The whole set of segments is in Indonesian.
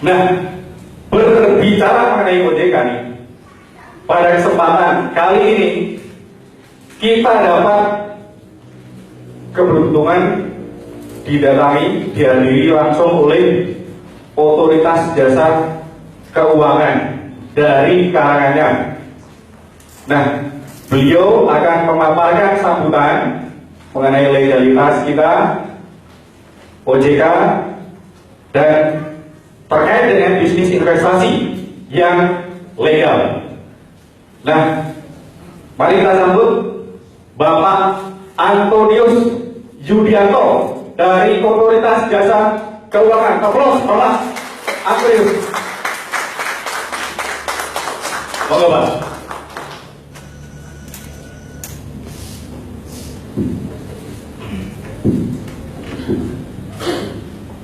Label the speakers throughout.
Speaker 1: Nah, berbicara mengenai OJK nih, pada kesempatan kali ini kita dapat keberuntungan dihadiri langsung oleh otoritas jasa keuangan dari kalangannya. Nah, beliau akan memaparkan sambutan mengenai legalitas kita, OJK, dan terkait dengan bisnis investasi yang legal. Nah, mari kita sambut Bapak Antonius Yudianto dari Otoritas Jasa Keuangan. Aplaus Bapak Antonius. Monggo Pak.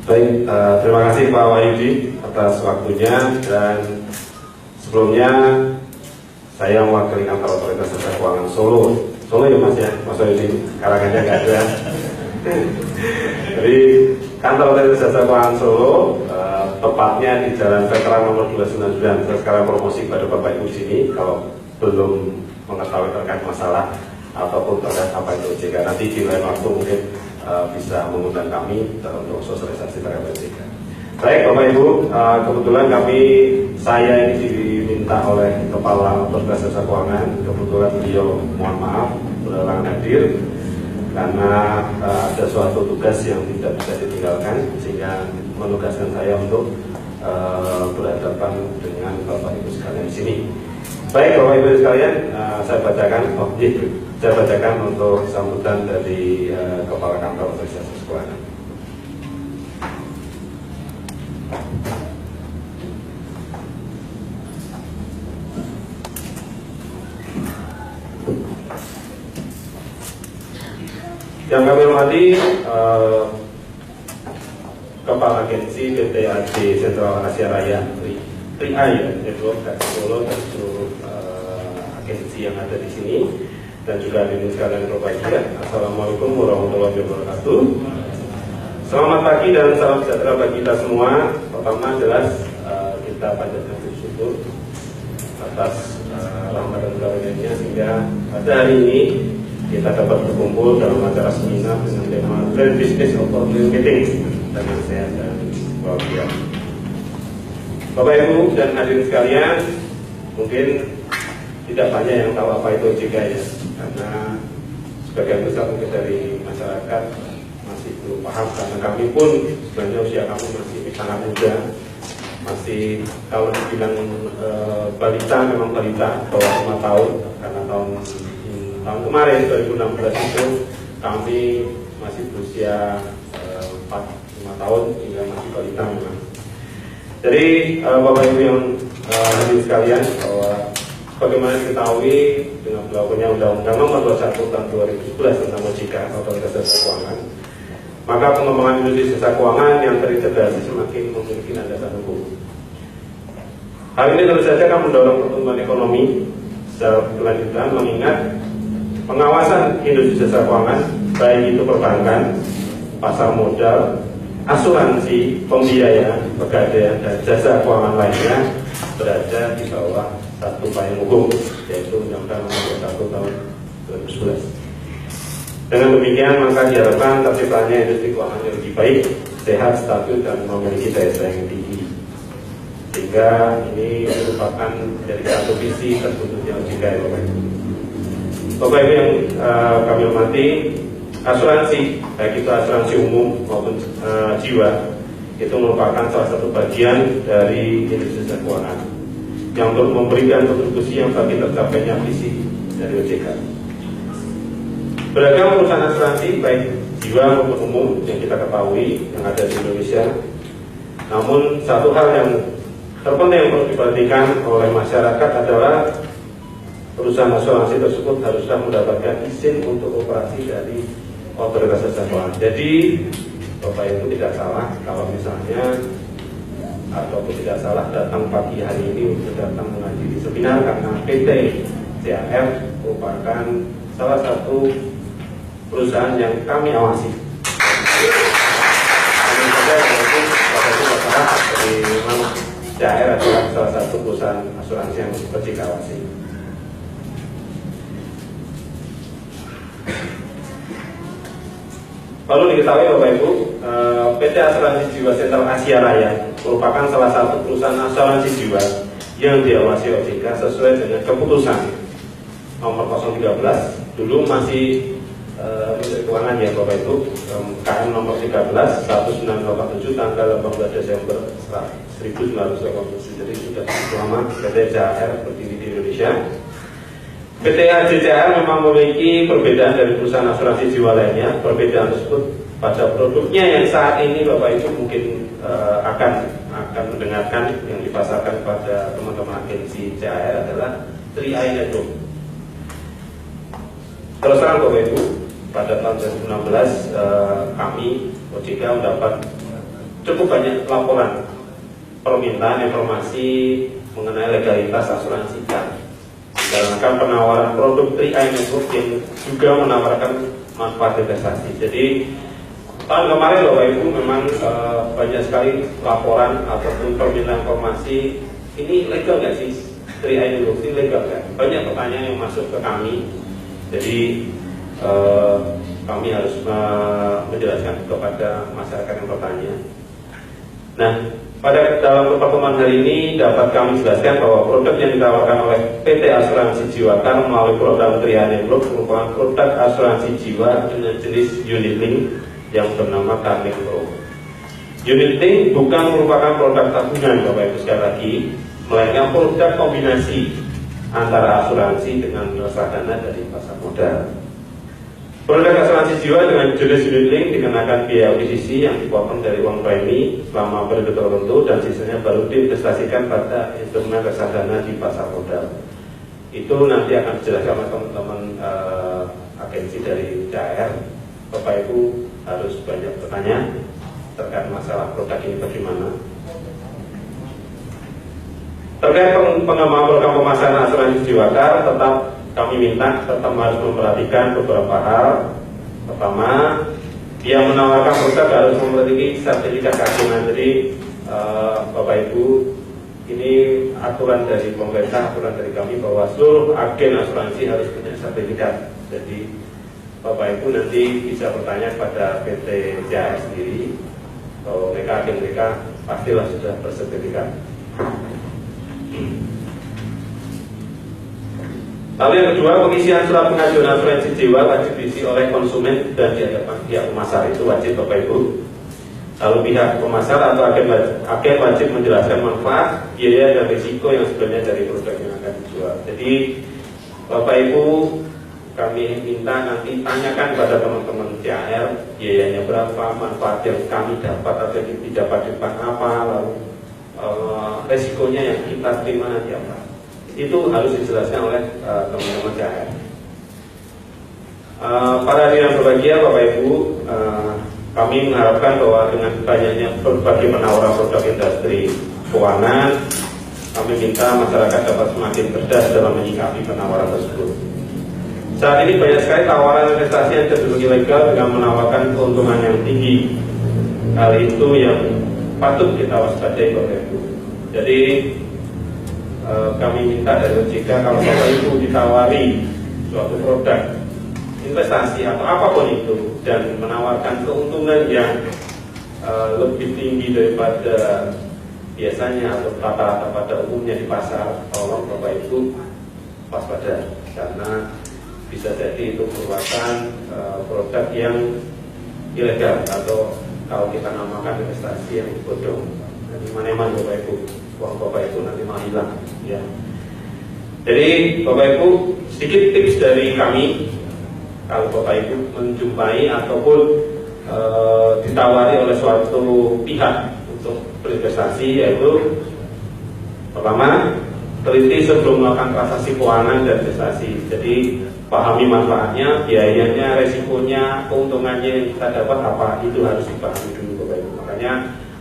Speaker 2: Baik, terima kasih Pak Wahyudi atas waktunya, dan sebelumnya saya mewakili kantor Otoritas Jasa Keuangan Solo ya Mas ya, Mas Wahyudi, Karanganyar nggak ada. Jadi kantor Otoritas Jasa Keuangan Solo, tepatnya di Jalan Veteran nomor 299. Saya sekarang promosi pada Bapak Ibu di sini kalau belum mengetahui terkait masalah ataupun terkait apa itu OJK. Nanti di lain waktu mungkin bisa mengundang kami untuk sosialisasi terkait OJK. Baik Bapak Ibu, kebetulan saya ini diminta oleh Kepala Otoritas Jasa Keuangan. Kebetulan beliau mohon maaf berhalangan hadir karena ada suatu tugas yang tidak bisa ditinggalkan, sehingga menugaskan saya untuk berhadapan dengan Bapak Ibu sekalian di sini. Baik Bapak Ibu sekalian, saya bacakan untuk sambutan dari Kepala Kantor Otoritas Jasa Keuangan. Yang kami hormati Kepala Agensi PTAD Sentral Asia Raya TRIA ya, Network Solo, dan seluruh agensi yang ada di sini, dan juga hadirin sekalian berbahagia. Assalamualaikum warahmatullahi wabarakatuh. Selamat pagi dan salam sejahtera bagi kita semua. Pertama jelas kita panjatkan bersyukur atas rahmat dan karunia-Nya, sehingga pada hari ini kita dapat berkumpul dalam acara seminar dengan tema Grand Business Opportunity Meeting dengan sehat dan bahagia. Bapak Ibu dan hadirin sekalian, mungkin tidak banyak yang tahu apa itu OJK ya, karena sebagian besar mungkin dari masyarakat masih belum paham, karena kami pun sebenarnya usia kami masih sangat muda, masih kalau dibilang balita memang balita, bawah 5 tahun, karena tahun kemarin 2016 itu kami masih berusia 4-5 tahun hingga masih balita memang. Jadi Bapak Ibu yang hadirin sekalian, bahwa bagaimana diketahui dengan berlakunya Undang-Undang Nomor 21 Tahun 2011 tentang OJK Otoritas Jasa Keuangan, maka pengembangan industri jasa keuangan yang terintegrasi semakin memiliki landasan hukum. Hal ini tentu saja akan mendorong pertumbuhan ekonomi secara berkelanjutan, mengingat pengawasan industri jasa keuangan, baik itu perbankan, pasar modal, asuransi, pembiayaan, pegadaian, dan jasa keuangan lainnya berada di bawah satu payung hukum, yaitu Undang-Undang Nomor 21 Tahun 2011. Dengan demikian maka diharapkan terciptanya industri keuangan yang lebih baik, sehat, stabil, dan memiliki daya saing tinggi. Sehingga ini merupakan dari satu visi terbentuknya OJK. Bapak Ibu yang kami hormati, asuransi, baik itu asuransi umum maupun jiwa, itu merupakan salah satu bagian dari industri jasa keuangan yang untuk memberikan kontribusi yang bagi tercapainya visi dari OJK. Beragam perusahaan asuransi baik jiwa maupun umum yang kita ketahui yang ada di Indonesia. Namun satu hal yang terpenting yang perlu diperhatikan oleh masyarakat adalah perusahaan asuransi tersebut haruslah mendapatkan izin untuk operasi dari Otoritas Jasa Keuangan. Jadi Bapak Ibu tidak salah kalau misalnya ataupun tidak salah datang pagi hari ini untuk datang menghadiri seminar, karena PT CAF merupakan salah satu perusahaan yang kami awasi. Kami saja yaitu Bapak Ibu seperti CHR adalah salah satu perusahaan asuransi yang OJK awasi. Perlu diketahui Bapak Ibu, PT Asuransi Jiwa Sentral Asia Raya merupakan salah satu perusahaan asuransi jiwa yang diawasi OJK sesuai dengan keputusan nomor 013. Dulu masih Menteri Keuangan ya Bapak Ibu, KM nomor 13 1987 tanggal 18 Desember 1987. Jadi sudah lama PT CHR berdiri di Indonesia. PT AJCR memang memiliki perbedaan dari perusahaan asuransi jiwa lainnya. Perbedaan tersebut pada produknya yang saat ini Bapak Ibu mungkin akan mendengarkan yang dipasarkan pada teman-teman agensi CHR adalah 3i Network. Terus terang Bapak Ibu, pada tahun 2016 kami OJK mendapat cukup banyak laporan permintaan informasi mengenai legalitas asuransi kami dalam penawaran produk 3i Network yang juga menawarkan manfaat investasi. Jadi tahun kemarin Bapak Ibu memang banyak sekali laporan ataupun permintaan informasi, ini legal nggak sih 3i Network, ini legal nggak? Banyak pertanyaan yang masuk ke kami. Jadi kami harus menjelaskan kepada masyarakat yang bertanya. Nah, pada dalam pertemuan hari ini dapat kami jelaskan bahwa produk yang ditawarkan oleh PT Asuransi Jiwa Kar melalui program 3i Network merupakan produk asuransi jiwa dengan jenis unit link yang bernama Karlink Pro. Unit link bukan merupakan produk tabungan Bapak Ibu sekali lagi, melainkan produk kombinasi antara asuransi dengan reksadana dari pasar modal. Produk asuransi jiwa dengan jenis unit link dikenakan biaya akuisisi yang dipotong dari uang premi selama periode tertentu dan sisanya baru diinvestasikan pada instrumen reksadana di pasar modal. Itu nanti akan dijelaskan oleh teman-teman agensi dari CHR. Bapak Ibu harus banyak bertanya terkait masalah produk ini bagaimana. Terkait pengembangan program pemasaran asuransi jiwa Kar, tetap kami minta tetap harus memperhatikan beberapa hal. Pertama, yang menawarkan produk harus memiliki sertifikat keagungan. Jadi Bapak Ibu, ini aturan dari pemerintah, aturan dari kami bahwa seluruh agen asuransi harus punya sertifikat. Jadi Bapak Ibu nanti bisa bertanya pada PT CHR sendiri, bahwa agen mereka pastilah sudah bersertifikat. Lalu yang kedua, pengisian surat pengajuan asuransi jiwa wajib diisi oleh konsumen dan di hadapan pihak pemasar, itu wajib Bapak Ibu. Lalu pihak pemasar atau agen wajib menjelaskan manfaat, biaya dan risiko yang sebenarnya dari produk yang akan dijual. Jadi Bapak Ibu, kami minta nanti tanyakan pada teman-teman CHR biayanya berapa, manfaat yang kami dapat atau yang didapat di bank apa, lalu resikonya yang kita terima nanti apa. Itu harus dijelaskan oleh teman-teman CHR. Para hadirin berbahagia Bapak Ibu, kami mengharapkan bahwa dengan banyaknya berbagai penawaran produk industri keuangan, kami minta masyarakat dapat semakin cerdas dalam menyikapi penawaran tersebut. Saat ini banyak sekali tawaran investasi yang cenderung ilegal dengan menawarkan keuntungan yang tinggi. Hal itu yang patut kita waspadai Bapak Ibu. Jadi kami minta dari OJK kalau Bapak Ibu ditawari suatu produk investasi atau apapun itu dan menawarkan keuntungan yang lebih tinggi daripada biasanya atau rata-rata pada umumnya di pasar, tolong Bapak Ibu waspada, karena bisa jadi itu merupakan produk yang ilegal atau kalau kita namakan investasi yang bodong. Jadi mana-mana Bapak Ibu, uang Bapak Ibu nanti malah hilang ya. Jadi Bapak Ibu, sedikit tips dari kami kalau Bapak Ibu menjumpai ataupun ditawari oleh suatu pihak untuk berinvestasi, yaitu pertama, teliti sebelum melakukan transaksi keuangan dan investasi. Jadi pahami manfaatnya, biayanya, resikonya, keuntungannya yang kita dapat apa, itu harus dipahami dulu Bapak Ibu. Makanya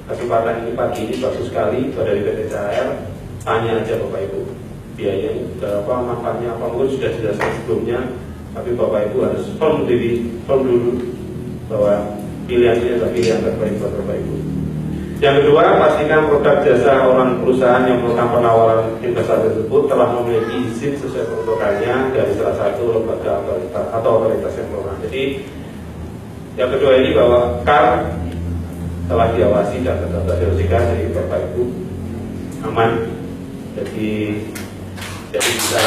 Speaker 2: kesempatan ini pagi ini bagus sekali dari PT CHR, tanya aja Bapak Ibu biayanya berapa, manfaatnya apa, mungkin sudah dijelaskan sebelumnya, tapi Bapak Ibu harus firm dulu bahwa pilihan ini adalah pilihan terbaik buat Bapak Ibu. Yang kedua, pastikan produk jasa orang perusahaan yang melakukan penawaran investasi tersebut telah memiliki izin sesuai peruntukannya dari salah satu lembaga otoritas atau otoritas yang berwenang. Jadi yang kedua ini bahwa CAR telah diawasi dan terdaftar di OJK, jadi Bapak Ibu aman. Jadi bisa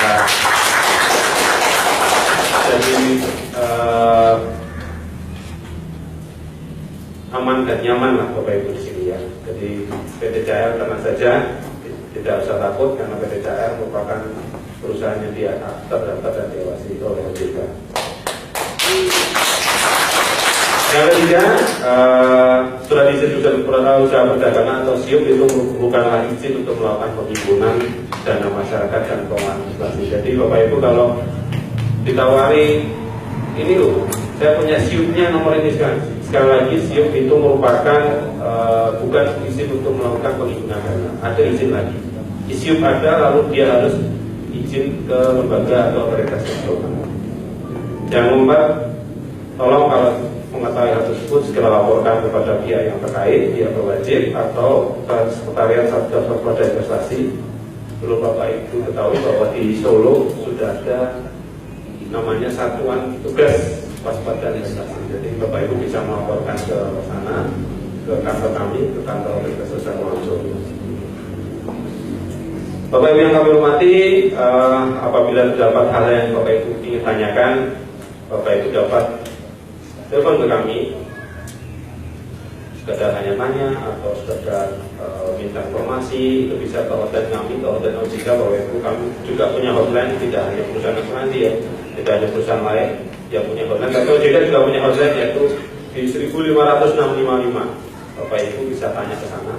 Speaker 2: aman dan nyaman lah Bapak Ibu di sini ya. Jadi PT CR tenang saja, tidak usah takut karena PT CR merupakan perusahaan yang terdaftar dan diawasi oleh OJK. Yang ketiga, surat izin usaha perdagangan atau SIUP itu bukanlah izin untuk melakukan penghimpunan dana masyarakat dan keuangan investasi. Jadi Bapak Ibu kalau ditawari ini loh, saya punya SIUP-nya nomor ini sekali lagi SIUP itu merupakan bukan izin untuk melakukan penghimpunan dana. Ada izin lagi. SIUP ada lalu dia harus izin ke lembaga atau otoritas yang berwenang. Jangan lupa, tolong kalau mengetahui hal tersebut segera laporkan kepada pihak yang terkait, pihak berwajib atau sekretariat Satgas Waspada Investasi. Perlu Bapak Ibu ketahui bahwa di Solo sudah ada namanya Satuan Tugas Waspada Investasi. Jadi Bapak Ibu bisa melaporkan ke sana, ke kantor kami, ke kantor Otoritas Jasa Keuangan Solo. Bapak Ibu yang kami hormati, apabila terdapat hal yang Bapak Ibu ingin tanyakan, Bapak Ibu dapat telepon ke kami, sekedar tanya-tanya atau sekedar minta informasi, itu bisa ke hotline kami, ke hotline OJK. Bapak Ibu, kami juga punya hotline, tidak hanya perusahaan asuransi ya, tidak hanya perusahaan lain yang punya hotline, tapi OJK juga punya hotline yaitu di 15655. Bapak Ibu bisa tanya ke sana,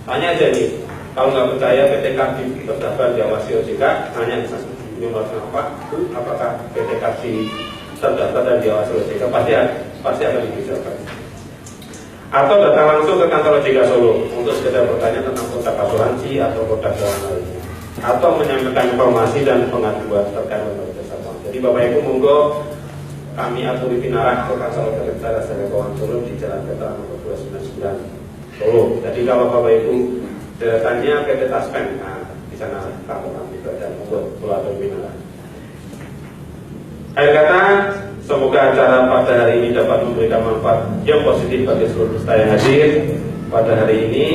Speaker 2: tanya aja nih. Kalau nggak percaya PT Kardi terdaftar diawasi OJK, tanya ke sana. Ini maksudnya apa? Apakah PT Kardi terdaftar dan diawasi OJK? Pasti akan dibicarakan. Atau datang langsung ke kantor OJK Solo untuk sekedar bertanya tentang produk asuransi atau produk keuangan lainnya, atau menyampaikan informasi dan pengaduan terkait lembaga jasa keuangan. Jadi Bapak Ibu monggo kami aturi pinarah ke kantor otoritas jasa keuangan Solo di Jalan Veteran nomor 299 Solo. Jadi kalau Bapak Ibu deretannya PT Taspen, nah di sana kantor kami berada, monggo aturi pinarah. Akhir kata, semoga acara pada hari ini dapat memberikan manfaat yang positif bagi seluruh peserta yang hadir pada hari ini.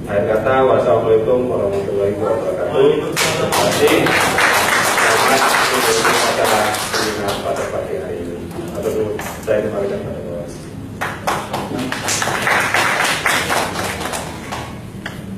Speaker 2: Akhir kata, wassalamualaikum warahmatullahi wabarakatuh. Terima kasih. Selamat menikmati acara seminar pada pagi hari ini. Saya kembalikan pada